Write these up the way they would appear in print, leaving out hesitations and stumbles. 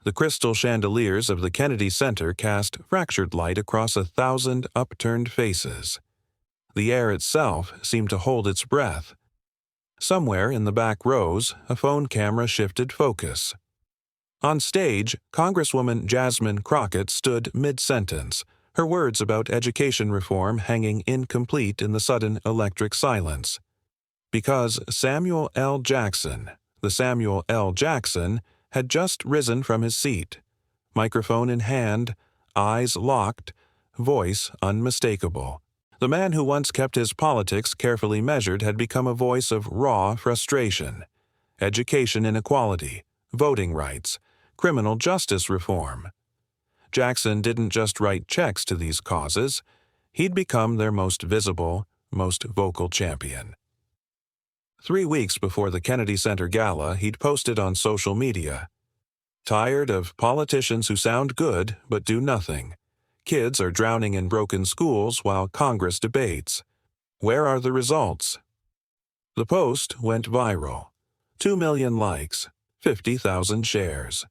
The crystal chandeliers of the Kennedy Center cast fractured light across 1,000 upturned faces. The air itself seemed to hold its breath. Somewhere in the back rows, a phone camera shifted focus. On stage, Congresswoman Jasmine Crockett stood mid-sentence, her words about education reform hanging incomplete in the sudden electric silence. Because Samuel L. Jackson, the Samuel L. Jackson, had just risen from his seat, microphone in hand, eyes locked, voice unmistakable. The man who once kept his politics carefully measured had become a voice of raw frustration. Education inequality, voting rights, criminal justice reform. Jackson didn't just write checks to these causes, he'd become their most visible, most vocal champion. 3 weeks before the Kennedy Center Gala, he'd posted on social media, "Tired of politicians who sound good but do nothing. Kids are drowning in broken schools while Congress debates. Where are the results?" The post went viral. 2 million likes, 50,000 shares.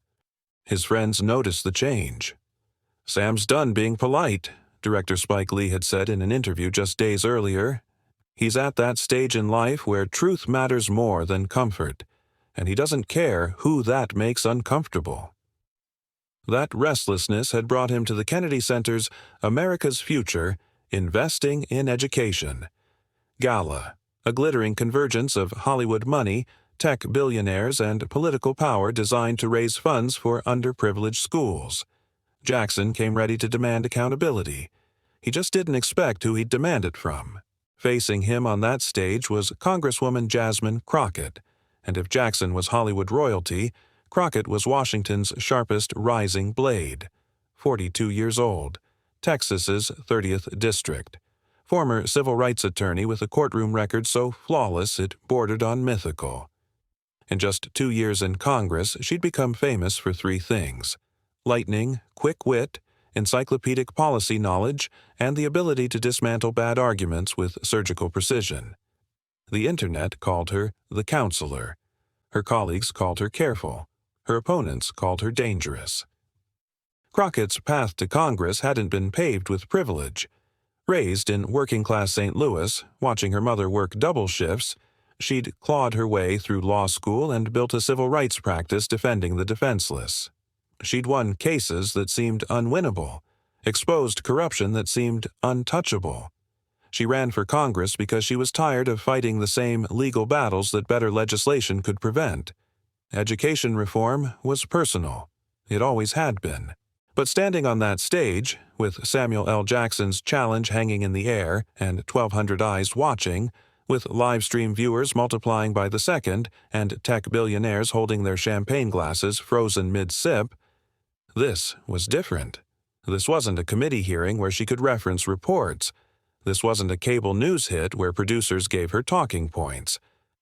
His friends noticed the change. "Sam's done being polite," director Spike Lee had said in an interview just days earlier. "He's at that stage in life where truth matters more than comfort, and he doesn't care who that makes uncomfortable." That restlessness had brought him to the Kennedy Center's America's Future, Investing in Education Gala, a glittering convergence of Hollywood money, tech billionaires, and political power designed to raise funds for underprivileged schools. Jackson came ready to demand accountability. He just didn't expect who he'd demand it from. Facing him on that stage was Congresswoman Jasmine Crockett, and if Jackson was Hollywood royalty, Crockett was Washington's sharpest rising blade. 42 years old, Texas's 30th District, former civil rights attorney with a courtroom record so flawless it bordered on mythical. In just 2 years in Congress, she'd become famous for 3 things: lightning, quick wit, encyclopedic policy knowledge, and the ability to dismantle bad arguments with surgical precision. The Internet called her the counselor. Her colleagues called her careful. Her opponents called her dangerous. Crockett's path to Congress hadn't been paved with privilege. Raised in working-class St. Louis, watching her mother work double shifts, she'd clawed her way through law school and built a civil rights practice defending the defenseless. She'd won cases that seemed unwinnable, exposed corruption that seemed untouchable. She ran for Congress because she was tired of fighting the same legal battles that better legislation could prevent. Education reform was personal. It always had been. But standing on that stage, with Samuel L. Jackson's challenge hanging in the air and 1,200 eyes watching, with live-stream viewers multiplying by the second and tech billionaires holding their champagne glasses frozen mid-sip, this was different. This wasn't a committee hearing where she could reference reports. This wasn't a cable news hit where producers gave her talking points.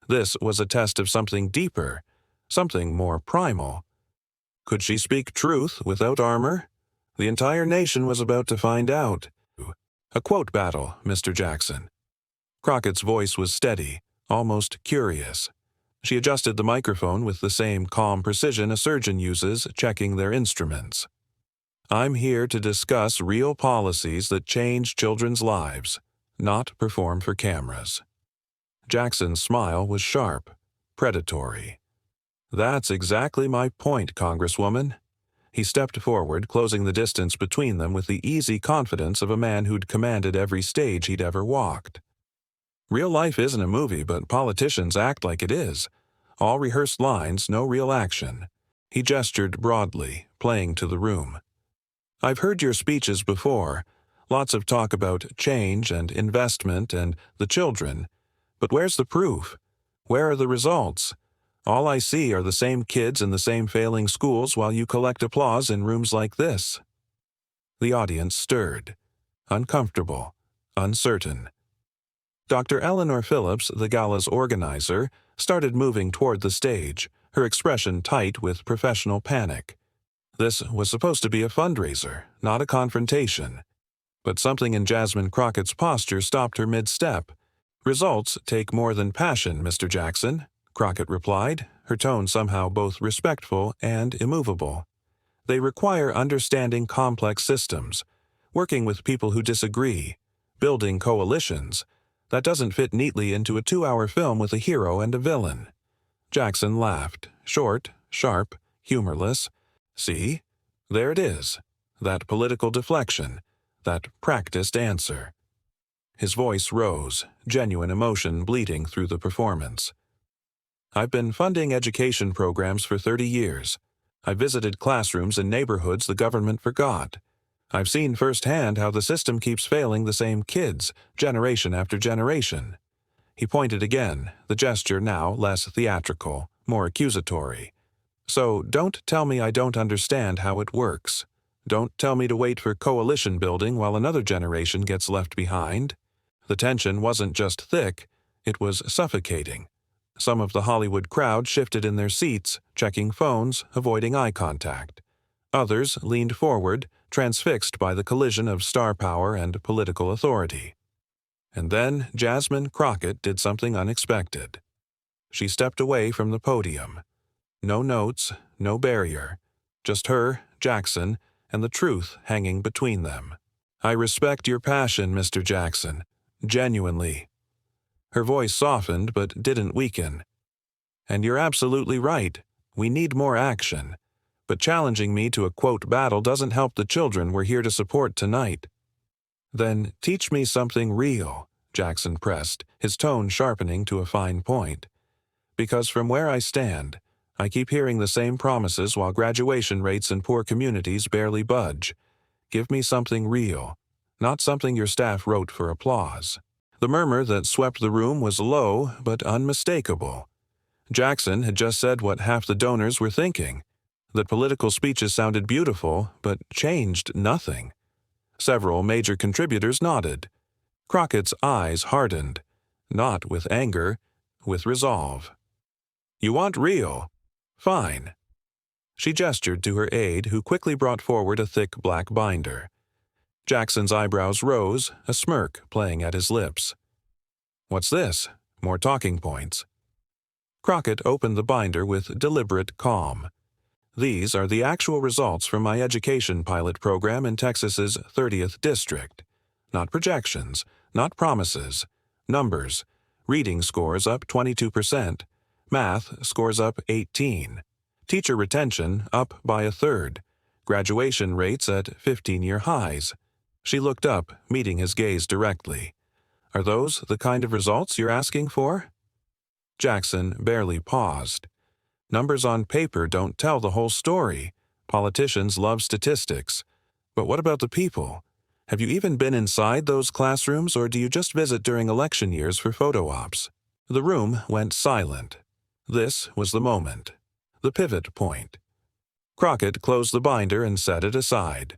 This was a test of something deeper, something more primal. Could she speak truth without armor? The entire nation was about to find out. "A quote battle, Mr. Jackson." Crockett's voice was steady, almost curious. She adjusted the microphone with the same calm precision a surgeon uses checking their instruments. "I'm here to discuss real policies that change children's lives, not perform for cameras." Jackson's smile was sharp, predatory. "That's exactly my point, Congresswoman." He stepped forward, closing the distance between them with the easy confidence of a man who'd commanded every stage he'd ever walked. "Real life isn't a movie, but politicians act like it is. All rehearsed lines, no real action." He gestured broadly, playing to the room. "I've heard your speeches before. Lots of talk about change and investment and the children. But where's the proof? Where are the results? All I see are the same kids in the same failing schools while you collect applause in rooms like this." The audience stirred, uncomfortable, uncertain. Dr. Eleanor Phillips, the gala's organizer, started moving toward the stage, her expression tight with professional panic. This was supposed to be a fundraiser, not a confrontation. But something in Jasmine Crockett's posture stopped her mid-step. "Results take more than passion, Mr. Jackson," Crockett replied, her tone somehow both respectful and immovable. They require understanding complex systems, working with people who disagree, building coalitions. That doesn't fit neatly into a 2-hour film with a hero and a villain." Jackson laughed, short, sharp, humorless. "See? There it is. That political deflection, that practiced answer." His voice rose, genuine emotion bleeding through the performance. "I've been funding education programs for 30 years. I've visited classrooms in neighborhoods the government forgot. I've seen firsthand how the system keeps failing the same kids, generation after generation." He pointed again, the gesture now less theatrical, more accusatory. "So don't tell me I don't understand how it works. Don't tell me to wait for coalition building while another generation gets left behind." The tension wasn't just thick, it was suffocating. Some of the Hollywood crowd shifted in their seats, checking phones, avoiding eye contact. Others leaned forward, transfixed by the collision of star power and political authority. And then Jasmine Crockett did something unexpected. She stepped away from the podium. No notes, no barrier. Just her, Jackson, and the truth hanging between them. "I respect your passion, Mr. Jackson. Genuinely." Her voice softened but didn't weaken. "And you're absolutely right. We need more action. But challenging me to a quote battle doesn't help the children we're here to support tonight." "Then teach me something real," Jackson pressed, his tone sharpening to a fine point. "Because from where I stand, I keep hearing the same promises while graduation rates in poor communities barely budge. Give me something real, not something your staff wrote for applause." The murmur that swept the room was low but unmistakable. Jackson had just said what half the donors were thinking, that political speeches sounded beautiful but changed nothing. Several major contributors nodded. Crockett's eyes hardened, not with anger, with resolve. "You want real? Fine." She gestured to her aide, who quickly brought forward a thick black binder. Jackson's eyebrows rose, a smirk playing at his lips. "What's this? More talking points." Crockett opened the binder with deliberate calm. "These are the actual results from my education pilot program in Texas's 30th District. Not projections, not promises. Numbers. Reading scores up 22%. Math scores up 18. Teacher retention up by a third. Graduation rates at 15-year highs." She looked up, meeting his gaze directly. "Are those the kind of results you're asking for?" Jackson barely paused. "Numbers on paper don't tell the whole story. Politicians love statistics. But what about the people? Have you even been inside those classrooms, or do you just visit during election years for photo ops?" The room went silent. This was the moment. The pivot point. Crockett closed the binder and set it aside.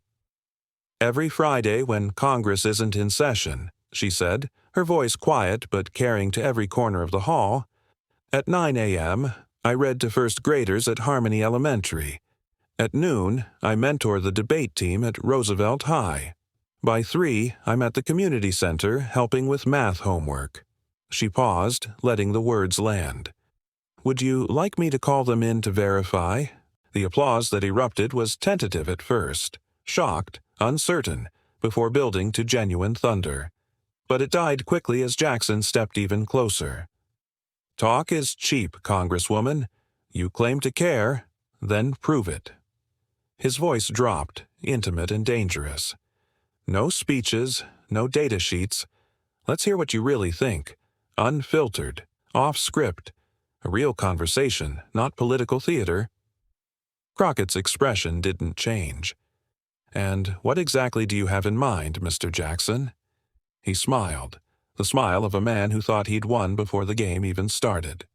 "Every Friday when Congress isn't in session," she said, her voice quiet but carrying to every corner of the hall, "at 9 a.m., I read to first graders at Harmony Elementary. At noon, I mentor the debate team at Roosevelt High. By 3, I'm at the community center helping with math homework." She paused, letting the words land. "Would you like me to call them in to verify?" The applause that erupted was tentative at first, shocked, uncertain, before building to genuine thunder. But it died quickly as Jackson stepped even closer. "Talk is cheap, Congresswoman. You claim to care, then prove it." His voice dropped, intimate and dangerous. "No speeches, no data sheets. Let's hear what you really think. Unfiltered, off script. A real conversation, not political theater." Crockett's expression didn't change. "And what exactly do you have in mind, Mr. Jackson?" He smiled, the smile of a man who thought he'd won before the game even started.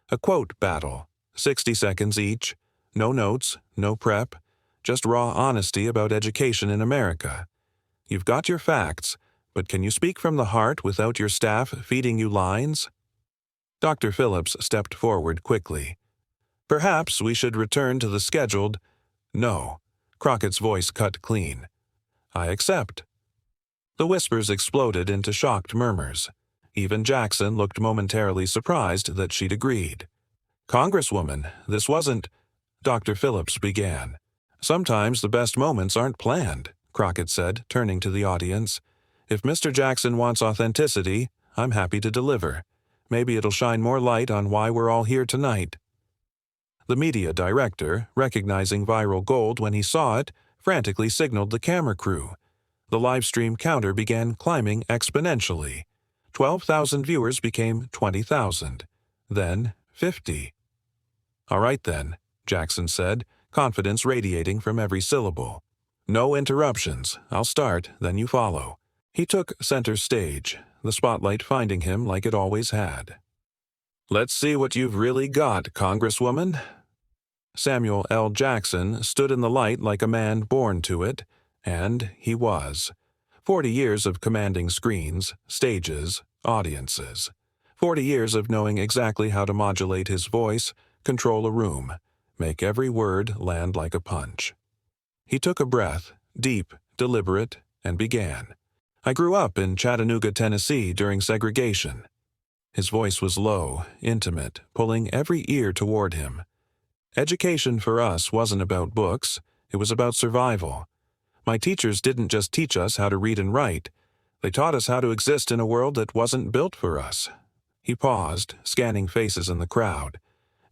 "A quote battle, 60 seconds each, no notes, no prep, just raw honesty about education in America. You've got your facts, but can you speak from the heart without your staff feeding you lines?" Dr. Phillips stepped forward quickly. "Perhaps we should return to the scheduled—" "No." Crockett's voice cut clean. "I accept." The whispers exploded into shocked murmurs. Even Jackson looked momentarily surprised that she'd agreed. "Congresswoman, this wasn't—" Dr. Phillips began. Sometimes the best moments aren't planned, Crockett said, turning to the audience. If Mr. Jackson wants authenticity, I'm happy to deliver. Maybe it'll shine more light on why we're all here tonight. The media director, recognizing viral gold when he saw it, frantically signaled the camera crew. The live stream counter began climbing exponentially. 12,000 viewers became 20,000. Then 50. All right then, Jackson said, confidence radiating from every syllable. No interruptions. I'll start, then you follow. He took center stage, the spotlight finding him like it always had. Let's see what you've really got, Congresswoman. Samuel L. Jackson stood in the light like a man born to it, and he was. 40 years of commanding screens, stages, audiences. 40 years of knowing exactly how to modulate his voice, control a room, make every word land like a punch. He took a breath, deep, deliberate, and began. I grew up in Chattanooga, Tennessee during segregation. His voice was low, intimate, pulling every ear toward him. Education for us wasn't about books, it was about survival. My teachers didn't just teach us how to read and write, they taught us how to exist in a world that wasn't built for us. He paused, scanning faces in the crowd.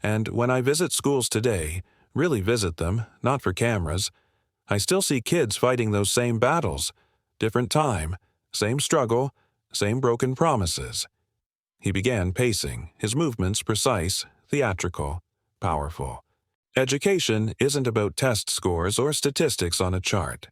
And when I visit schools today, really visit them, not for cameras, I still see kids fighting those same battles. Different time, same struggle, same broken promises. He began pacing, his movements precise, theatrical, powerful. Education isn't about test scores or statistics on a chart.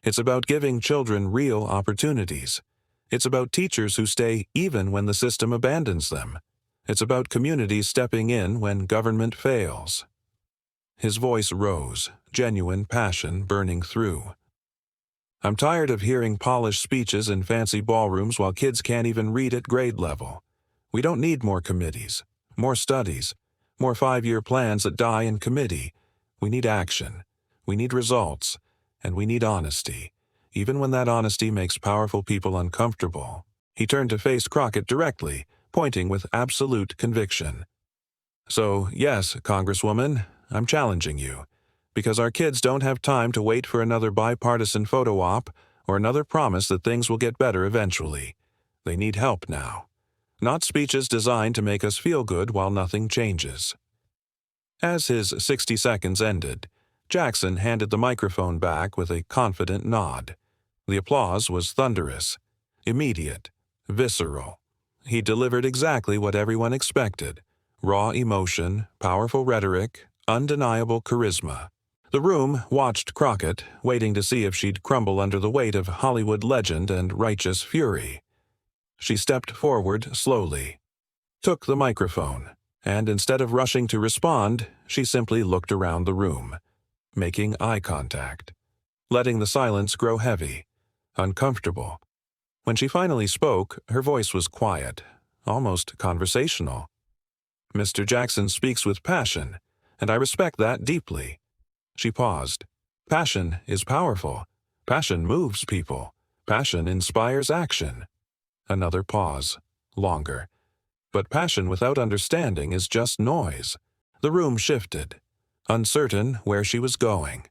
It's about giving children real opportunities. It's about teachers who stay even when the system abandons them. It's about communities stepping in when government fails. His voice rose, genuine passion burning through. I'm tired of hearing polished speeches in fancy ballrooms while kids can't even read at grade level. We don't need more committees, more studies, more 5-year plans that die in committee. We need action. We need results. And we need honesty, even when that honesty makes powerful people uncomfortable. He turned to face Crockett directly, pointing with absolute conviction. So, yes, Congresswoman, I'm challenging you, because our kids don't have time to wait for another bipartisan photo op or another promise that things will get better eventually. They need help now. Not speeches designed to make us feel good while nothing changes. As his 60 seconds ended, Jackson handed the microphone back with a confident nod. The applause was thunderous, immediate, visceral. He delivered exactly what everyone expected: raw emotion, powerful rhetoric, undeniable charisma. The room watched Crockett, waiting to see if she'd crumble under the weight of Hollywood legend and righteous fury. She stepped forward slowly, took the microphone, and instead of rushing to respond, she simply looked around the room, making eye contact, letting the silence grow heavy, uncomfortable. When she finally spoke, her voice was quiet, almost conversational. Mr. Jackson speaks with passion, and I respect that deeply. She paused. Passion is powerful. Passion moves people. Passion inspires action. Another pause, longer. But passion without understanding is just noise. The room shifted, uncertain where she was going.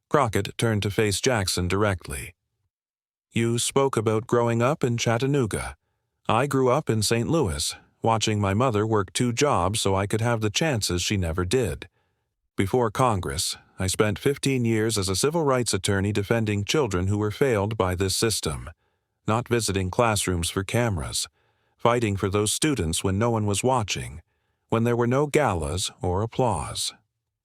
Crockett turned to face Jackson directly. You spoke about growing up in Chattanooga. I grew up in St. Louis, watching my mother work 2 jobs so I could have the chances she never did. Before Congress, I spent 15 years as a civil rights attorney defending children who were failed by this system, not visiting classrooms for cameras, fighting for those students when no one was watching, when there were no galas or applause.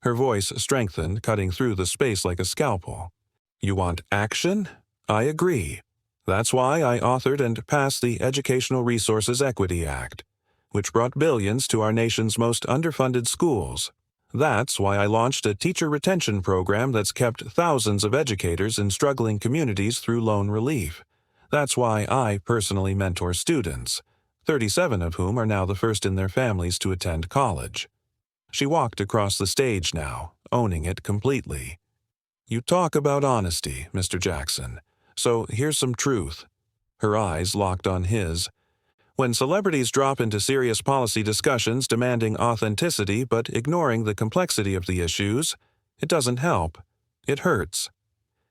Her voice strengthened, cutting through the space like a scalpel. You want action? I agree. That's why I authored and passed the Educational Resources Equity Act, which brought billions to our nation's most underfunded schools. That's why I launched a teacher retention program that's kept thousands of educators in struggling communities through loan relief. That's why I personally mentor students, 37 of whom are now the first in their families to attend college. She walked across the stage now, owning it completely. You talk about honesty, Mr. Jackson, so here's some truth. Her eyes locked on his. When celebrities drop into serious policy discussions demanding authenticity but ignoring the complexity of the issues, it doesn't help. It hurts.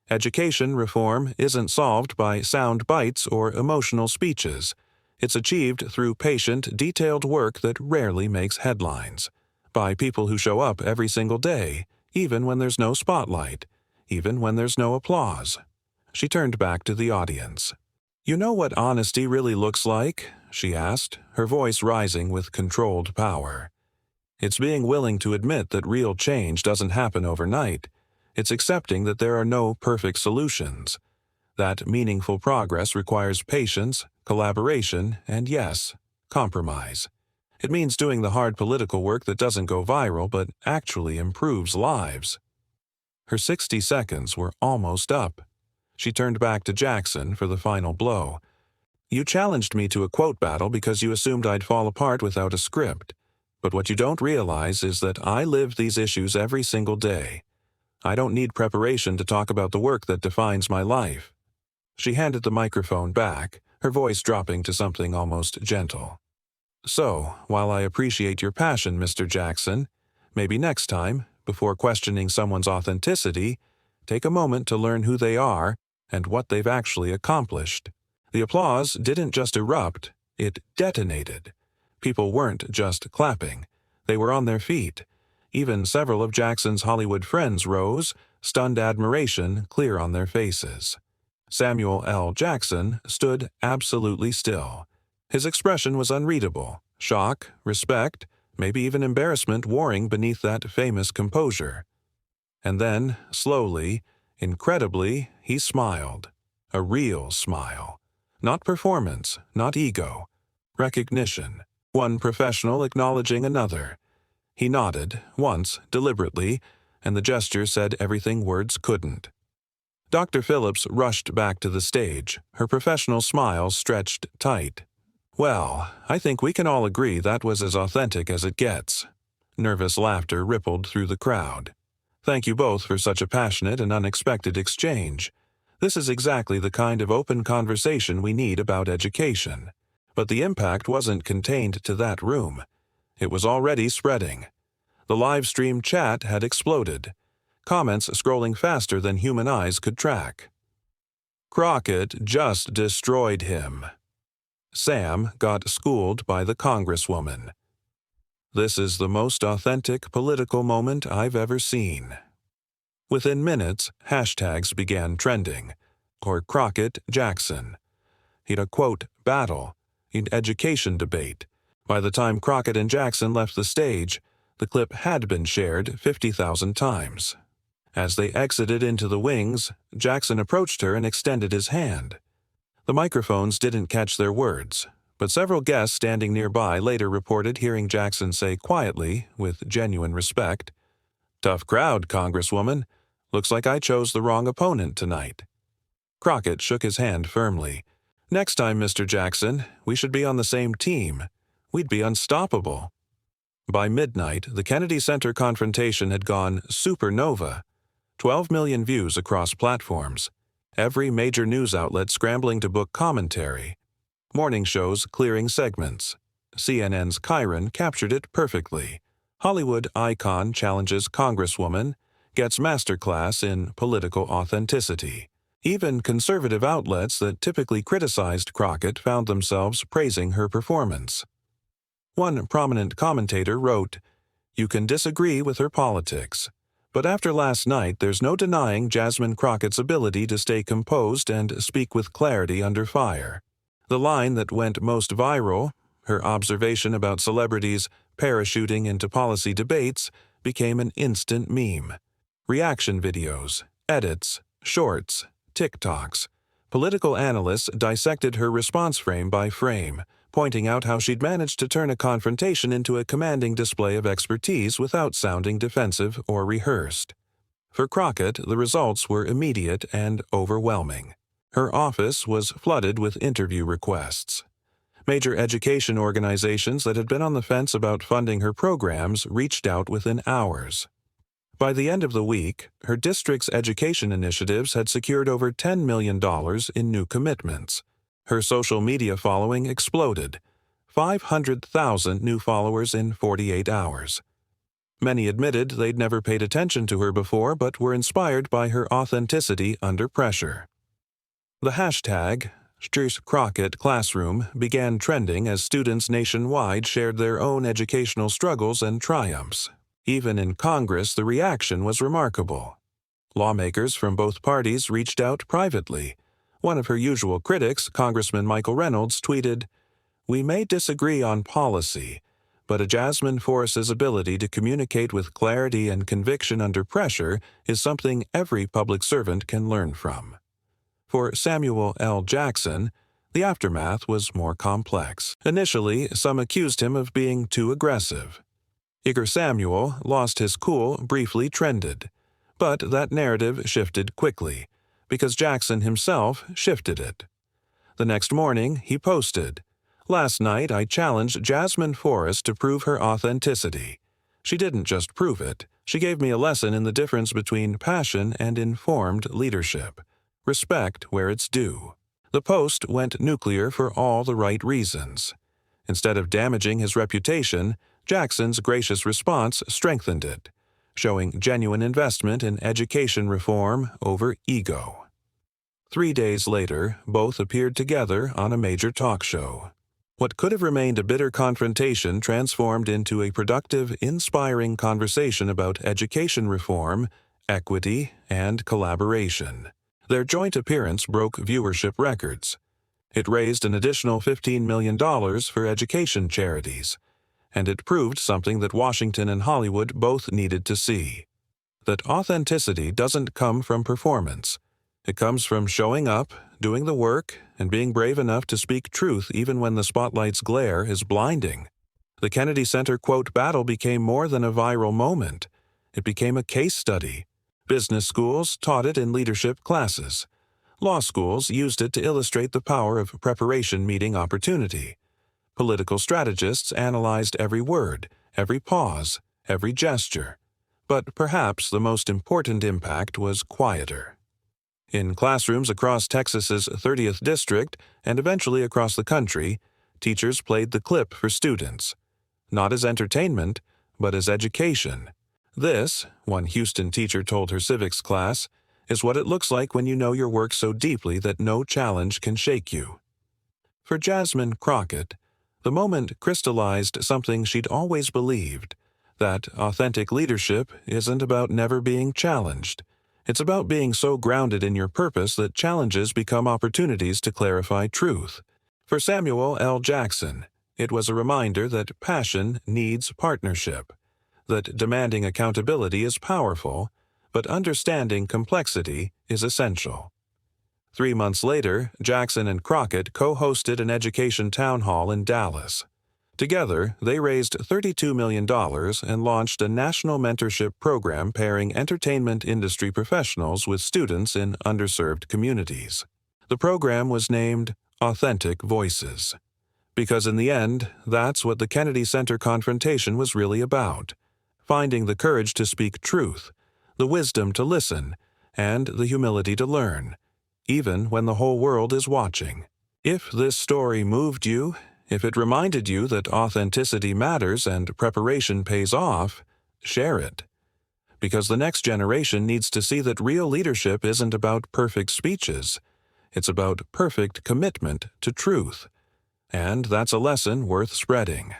Education reform isn't solved by sound bites or emotional speeches. It's achieved through patient, detailed work that rarely makes headlines, by people who show up every single day, even when there's no spotlight, even when there's no applause. She turned back to the audience. "You know what honesty really looks like?" she asked, her voice rising with controlled power. "It's being willing to admit that real change doesn't happen overnight. It's accepting that there are no perfect solutions, that meaningful progress requires patience, collaboration, and yes, compromise. It means doing the hard political work that doesn't go viral but actually improves lives." Her 60 seconds were almost up. She turned back to Jackson for the final blow. "You challenged me to a quote battle because you assumed I'd fall apart without a script. But what you don't realize is that I live these issues every single day. I don't need preparation to talk about the work that defines my life." She handed the microphone back, her voice dropping to something almost gentle. "So, while I appreciate your passion, Mr. Jackson, maybe next time, before questioning someone's authenticity, take a moment to learn who they are and what they've actually accomplished." The applause didn't just erupt, it detonated. People weren't just clapping. They were on their feet. Even several of Jackson's Hollywood friends rose, stunned admiration clear on their faces. Samuel L. Jackson stood absolutely still. His expression was unreadable, shock, respect, maybe even embarrassment warring beneath that famous composure. And then, slowly, incredibly, he smiled. A real smile. Not performance, not ego. Recognition. One professional acknowledging another. He nodded, once, deliberately, and the gesture said everything words couldn't. Dr. Phillips rushed back to the stage, her professional smile stretched tight. "Well, I think we can all agree that was as authentic as it gets." Nervous laughter rippled through the crowd. "Thank you both for such a passionate and unexpected exchange. This is exactly the kind of open conversation we need about education." But the impact wasn't contained to that room. It was already spreading. The live stream chat had exploded, comments scrolling faster than human eyes could track. "Crockett just destroyed him." "Sam got schooled by the Congresswoman." "This is the most authentic political moment I've ever seen." Within minutes, hashtags began trending. Or Crockett Jackson. He'd a quote battle. He'd education debate. By the time Crockett and Jackson left the stage, the clip had been shared 50,000 times. As they exited into the wings, Jackson approached her and extended his hand. The microphones didn't catch their words, but several guests standing nearby later reported hearing Jackson say quietly, with genuine respect, "Tough crowd, Congresswoman. Looks like I chose the wrong opponent tonight." Crockett shook his hand firmly. "Next time, Mr. Jackson, we should be on the same team. We'd be unstoppable." By midnight, the Kennedy Center confrontation had gone supernova. 12 million views across platforms. Every major news outlet scrambling to book commentary. Morning shows clearing segments. CNN's Kyron captured it perfectly. Hollywood icon challenges Congresswoman, gets masterclass in political authenticity. Even conservative outlets that typically criticized Crockett found themselves praising her performance. One prominent commentator wrote, "You can disagree with her politics, but after last night there's no denying Jasmine Crockett's ability to stay composed and speak with clarity under fire." The line that went most viral, her observation about celebrities parachuting into policy debates, became an instant meme. Reaction videos, edits, shorts, TikToks. Political analysts dissected her response frame by frame, pointing out how she'd managed to turn a confrontation into a commanding display of expertise without sounding defensive or rehearsed. For Crockett, the results were immediate and overwhelming. Her office was flooded with interview requests. Major education organizations that had been on the fence about funding her programs reached out within hours. By the end of the week, her district's education initiatives had secured over $10 million in new commitments. Her social media following exploded. 500,000 new followers in 48 hours. Many admitted they'd never paid attention to her before but were inspired by her authenticity under pressure. The hashtag #Crockett Classroom began trending as students nationwide shared their own educational struggles and triumphs. Even in Congress, the reaction was remarkable. Lawmakers from both parties reached out privately. One of her usual critics, Congressman Michael Reynolds, tweeted, "We may disagree on policy, but Jasmine Forrest's ability to communicate with clarity and conviction under pressure is something every public servant can learn from." For Samuel L. Jackson, the aftermath was more complex. Initially, some accused him of being too aggressive. Igor Samuel lost his cool, briefly trended. But that narrative shifted quickly, because Jackson himself shifted it. The next morning, he posted, "Last night I challenged Jasmine Forrest to prove her authenticity. She didn't just prove it, she gave me a lesson in the difference between passion and informed leadership. Respect where it's due." The post went nuclear for all the right reasons. Instead of damaging his reputation, Jackson's gracious response strengthened it, showing genuine investment in education reform over ego. 3 days later, both appeared together on a major talk show. What could have remained a bitter confrontation transformed into a productive, inspiring conversation about education reform, equity, and collaboration. Their joint appearance broke viewership records. It raised an additional $15 million for education charities, and it proved something that Washington and Hollywood both needed to see: that authenticity doesn't come from performance. It comes from showing up, doing the work, and being brave enough to speak truth even when the spotlight's glare is blinding. The Kennedy Center quote battle became more than a viral moment. It became a case study. Business schools taught it in leadership classes. Law schools used it to illustrate the power of preparation meeting opportunity. Political strategists analyzed every word, every pause, every gesture. But perhaps the most important impact was quieter. In classrooms across Texas's 30th district, and eventually across the country, teachers played the clip for students. Not as entertainment, but as education. "This," one Houston teacher told her civics class, "is what it looks like when you know your work so deeply that no challenge can shake you." For Jasmine Crockett, the moment crystallized something she'd always believed: that authentic leadership isn't about never being challenged. It's about being so grounded in your purpose that challenges become opportunities to clarify truth. For Samuel L. Jackson, it was a reminder that passion needs partnership, that demanding accountability is powerful, but understanding complexity is essential. 3 months later, Jackson and Crockett co-hosted an education town hall in Dallas. Together, they raised $32 million and launched a national mentorship program pairing entertainment industry professionals with students in underserved communities. The program was named Authentic Voices, because in the end, that's what the Kennedy Center confrontation was really about: finding the courage to speak truth, the wisdom to listen, and the humility to learn, even when the whole world is watching. If this story moved you, if it reminded you that authenticity matters and preparation pays off, share it. Because the next generation needs to see that real leadership isn't about perfect speeches. It's about perfect commitment to truth. And that's a lesson worth spreading.